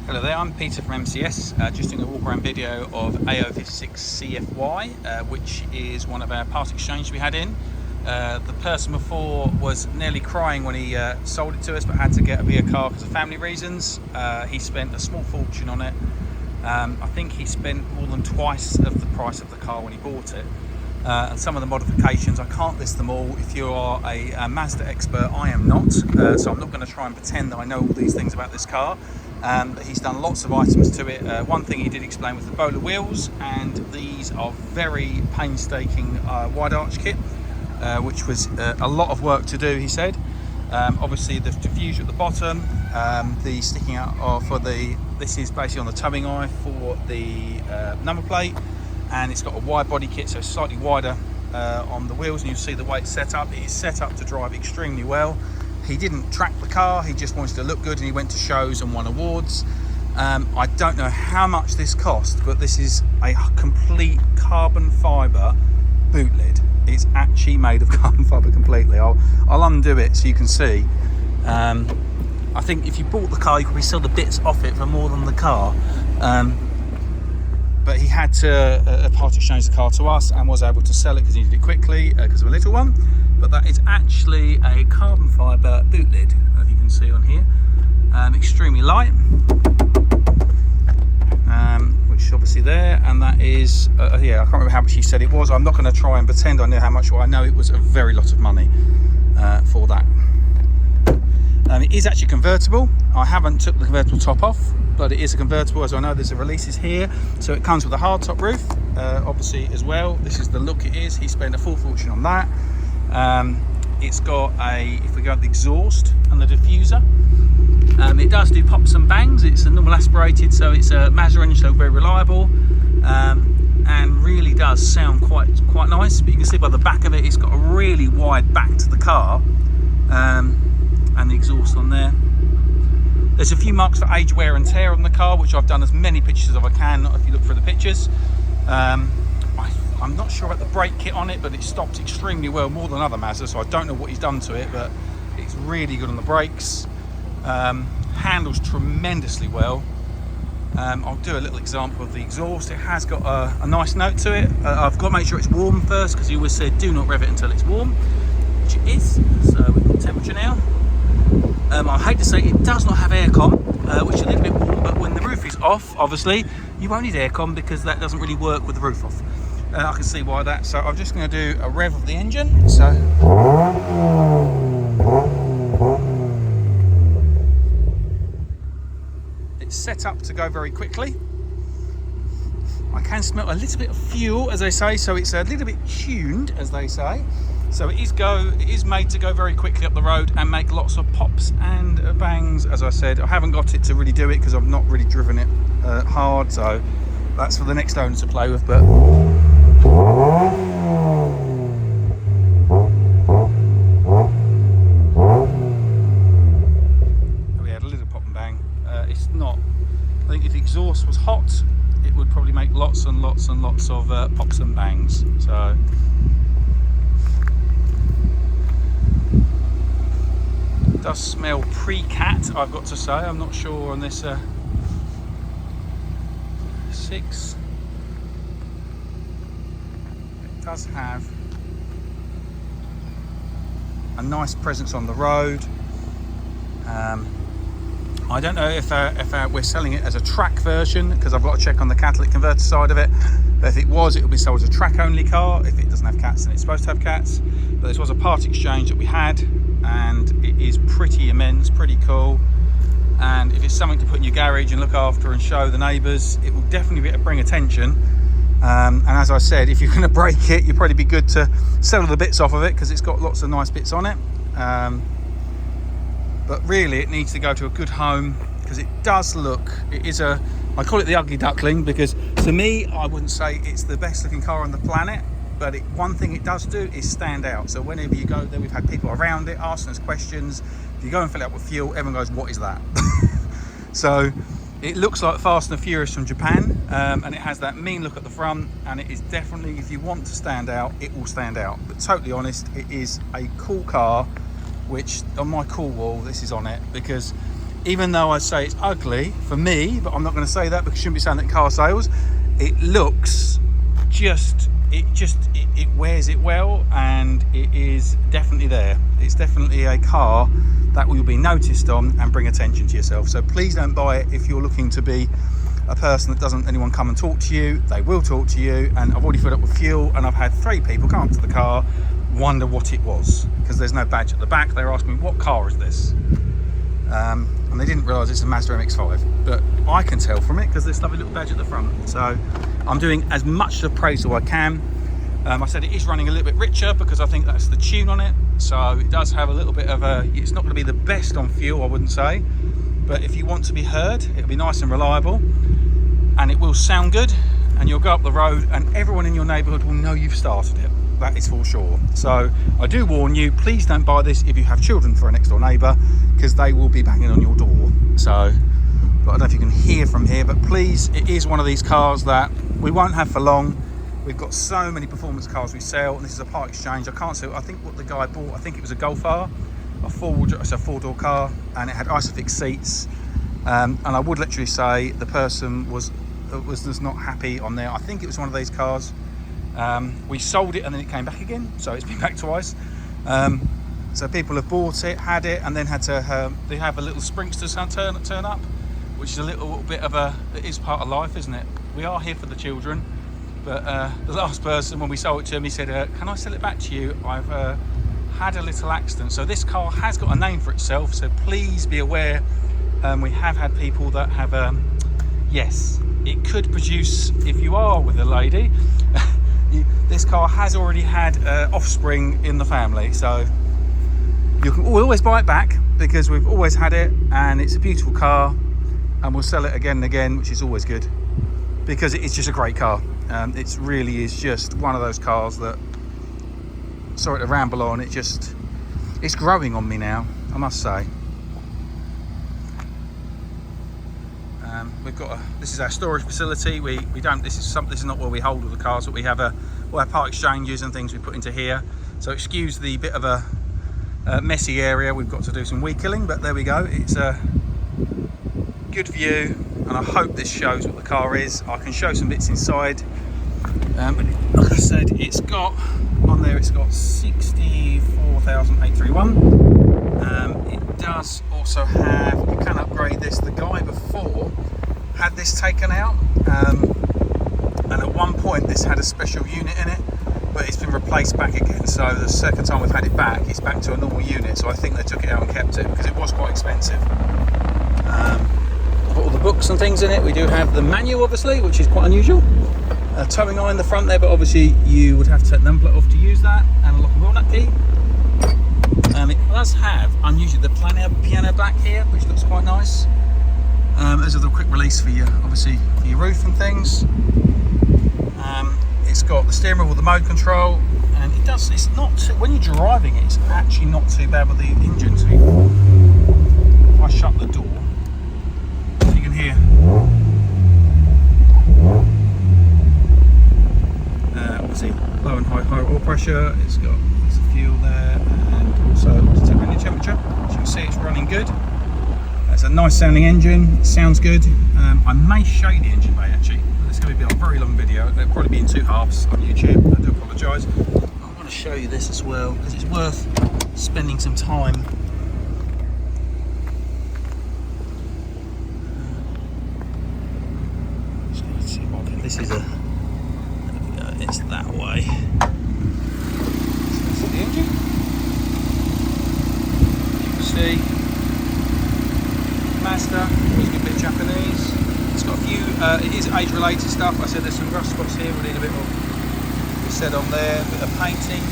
Hello there, I'm Peter from MCS, just doing a walk around video of AO56 CFY, which is one of our part exchange we had in. The person before was nearly crying when he sold it to us, but had to get a bigger car because of family reasons. He spent a small fortune on it. I think he spent more than twice of the price of the car when he bought it. And some of the modifications, I can't list them all. If you are a Mazda expert, I am not, so I'm not going to try and pretend that I know all these things about this car. But he's done lots of items to it. One thing he did explain was the bowler wheels, and these are very painstaking wide arch kit, which was a lot of work to do, he said. Obviously the diffuser at the bottom, the sticking out this is basically on the towing eye for the number plate, and it's got a wide body kit, so it's slightly wider on the wheels, and you'll see the way it's set up. It is set up to drive extremely well. He didn't track the car, he just wanted to look good, and he went to shows and won awards. I don't know how much this cost, but this is a complete carbon fibre boot lid. It's actually made of carbon fibre completely. I'll undo it so you can see. I think if you bought the car, you could sell the bits off it for more than the car. But he had to part exchange the car to us and was able to sell it because he did it quickly because of a little one. But that is actually a carbon fibre boot lid, as you can see on here. Extremely light, which is obviously there, and that is, yeah, I can't remember how much he said it was. I'm not going to try and pretend I know how much, I know it was a very lot of money for that. It is actually convertible. I haven't took the convertible top off, but it is a convertible, as I know there's a releases here. So it comes with a hard top roof, obviously, as well. This is the look it is. He spent a full fortune on that. It's got if we go to the exhaust and the diffuser, it does do pops and bangs. It's a normal aspirated, so it's a Mazda engine, so very reliable, and really does sound quite nice. But you can see by the back of it, it's got a really wide back to the car, and the exhaust on there. There's a few marks for age, wear and tear on the car, which I've done as many pictures as I can, if you look through the pictures. I'm not sure about the brake kit on it, but it stops extremely well, more than other Mazda, so I don't know what he's done to it, but it's really good on the brakes. Handles tremendously well. I'll do a little example of the exhaust. It has got a nice note to it. I've got to make sure it's warm first, because he always said do not rev it until it's warm, which it is. So we've got temperature now. I hate to say it does not have aircon, which is a little bit warm, but when the roof is off, obviously, you won't need aircon because that doesn't really work with the roof off. I can see why that. So I'm just going to do a rev of the engine. So it's set up to go very quickly. I can smell a little bit of fuel, as they say, so it's a little bit tuned, as they say. So it is made to go very quickly up the road and make lots of pops and bangs. As I said, I haven't got it to really do it because I've not really driven it hard, so that's for the next owner to play with. But we had a little pop and bang. It's not, I think if the exhaust was hot, it would probably make lots and lots and lots of pops and bangs. So it does smell pre-cat, I've got to say. I'm not sure on this 6. It does have a nice presence on the road. I don't know if we're selling it as a track version, because I've got to check on the catalytic converter side of it. But if it was, it would be sold as a track only car. If it doesn't have cats, then it's supposed to have cats. But this was a part exchange that we had, and it is pretty immense, pretty cool. And if it's something to put in your garage and look after and show the neighbours, it will definitely bring attention. And as I said, if you're going to break it, you'd probably be good to sell the bits off of it, because it's got lots of nice bits on it. But really, it needs to go to a good home, because it does look, I call it the ugly duckling, because to me, I wouldn't say it's the best looking car on the planet, but one thing it does do is stand out. So whenever you go there, we've had people around it asking us questions. If you go and fill it up with fuel, everyone goes, what is that? So it looks like Fast and the Furious from Japan, and it has that mean look at the front, and it is definitely, if you want to stand out, it will stand out. But totally honest, it is a cool car, which on my cool wall, this is on it, because even though I say it's ugly for me, but I'm not going to say that because I shouldn't be saying that in car sales. It looks it wears it well, and it is definitely there. It's definitely a car that will be noticed on and bring attention to yourself. So please don't buy it if you're looking to be a person that doesn't anyone come and talk to you. They will talk to you, and I've already filled up with fuel, and I've had 3 people come up to the car, wonder what it was, because there's no badge at the back. They're asking me, what car is this? And they didn't realise it's a Mazda MX5, but I can tell from it because there's a lovely little badge at the front. So I'm doing as much appraisal I can. I said it is running a little bit richer because I think that's the tune on it. So it does have a little bit of a, it's not going to be the best on fuel, I wouldn't say, but if you want to be heard, it'll be nice and reliable, and it will sound good, and you'll go up the road and everyone in your neighbourhood will know you've started it. That is for sure. So I do warn you, please don't buy this if you have children for a next door neighbour, because they will be banging on your door. So, but I don't know if you can hear from here, but please, it is one of these cars that we won't have for long. We've got so many performance cars we sell, and this is a part exchange. I can't say, I think what the guy bought, I think it was a Golf R, it's a 4-door car, and it had Isofix seats. And I would literally say the person was just not happy on there. I think it was one of these cars. We sold it and then it came back again, so it's been back twice. So people have bought it, had it, and then had to they have a little Springster turn up, which is a little bit of it is part of life, isn't it? We are here for the children, but the last person, when we sold it to him, he said, can I sell it back to you? I've had a little accident. So this car has got a name for itself, so please be aware. We have had people that have yes, it could produce, if you are with a lady, this car has already had offspring in the family, so you can always buy it back because we've always had it, and it's a beautiful car, and we'll sell it again and again, which is always good because it's just a great car. It really is just one of those cars that, sorry to ramble on, it's growing on me now, I must say. We've got this is our storage facility. We don't, this is not where we hold all the cars, but we have all our part exchanges and things we put into here. So excuse the bit of a messy area. We've got to do some weed killing, but there we go. It's a good view, and I hope this shows what the car is. I can show some bits inside, but like I said, it's got on there, it's got 64,831. It does also have, you can upgrade this. The guy before had this taken out, and at one point this had a special unit in it, but it's been replaced back again. So the second time we've had it back, it's back to a normal unit. So I think they took it out and kept it because it was quite expensive. I've got all the books and things in it. We do have the manual, obviously, which is quite unusual. A towing eye in the front there, but obviously you would have to take the number off to use that, and a lock and wheel nut key. It does have unusually the piano back here, which looks quite nice. There's a little quick release for you, obviously, for your roof and things. It's got the steering wheel with the mode control, and it's not too, when you're driving it, it's actually not too bad with the engine. So if I shut the door, you can hear. Obviously, low and high oil pressure. It's got some fuel there, and also detecting the temperature. As you can see, it's running good. It's a nice sounding engine. It sounds good. I may show you the engine bay actually. It's going to be a very long video. It'll probably be in 2 halves on YouTube. I do apologise. I want to show you this as well because it's worth spending some time. Just going to see what this is a. There we go. It's that way. So that's the engine. You can see Mazda. Always a good bit of Japanese. It's got a few, it is age-related stuff. I said there's some rust spots here. We need a bit of, we said on there, a bit of painting.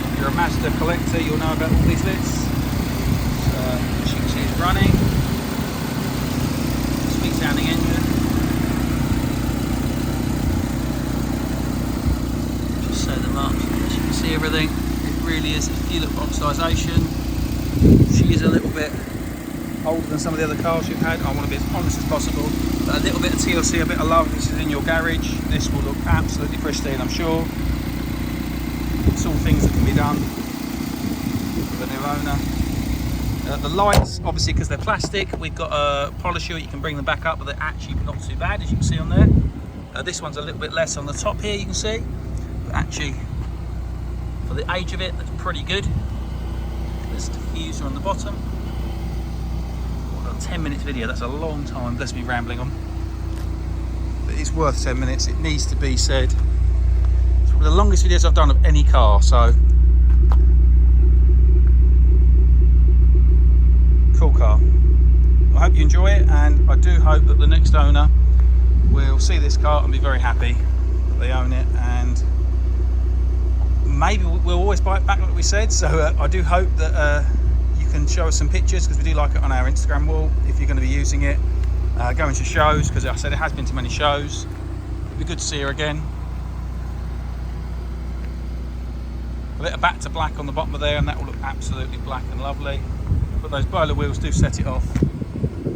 If you're a Mazda collector, you'll know about all these bits. So, as you can see, it's running. Sweet sounding engine. Just set them up. As you can see everything, it really is. If you look at oxidisation, she is a little bit older than some of the other cars you've had. I want to be as honest as possible, but a little bit of TLC, a bit of love. This is in your garage. This will look absolutely pristine, I'm sure. It's all things that can be done with a new owner. The lights, obviously because they're plastic, we've got a polisher, you can bring them back up, but they're actually not too bad, as you can see on there. This one's a little bit less on the top here, you can see, but actually for the age of it, that's pretty good. There's a diffuser on the bottom. Well, a 10 minutes video, that's a long time, bless me rambling on. But it's worth 10 minutes, it needs to be said. It's one of the longest videos I've done of any car, so. Cool car. I hope you enjoy it, and I do hope that the next owner will see this car and be very happy that they own it, and maybe we'll always buy it back like we said. So I do hope that you can show us some pictures, because we do like it on our Instagram wall if you're going to be using it. Going to shows, because I said it has been to many shows. It'd be good to see her again. A bit of back to black on the bottom of there, and that will look absolutely black and lovely. But those boiler wheels do set it off.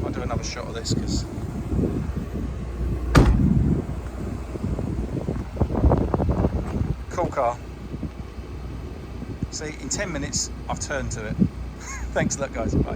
I'll do another shot of this because cool car. See, in 10 minutes I've turned to it. Thanks a lot, guys. Bye.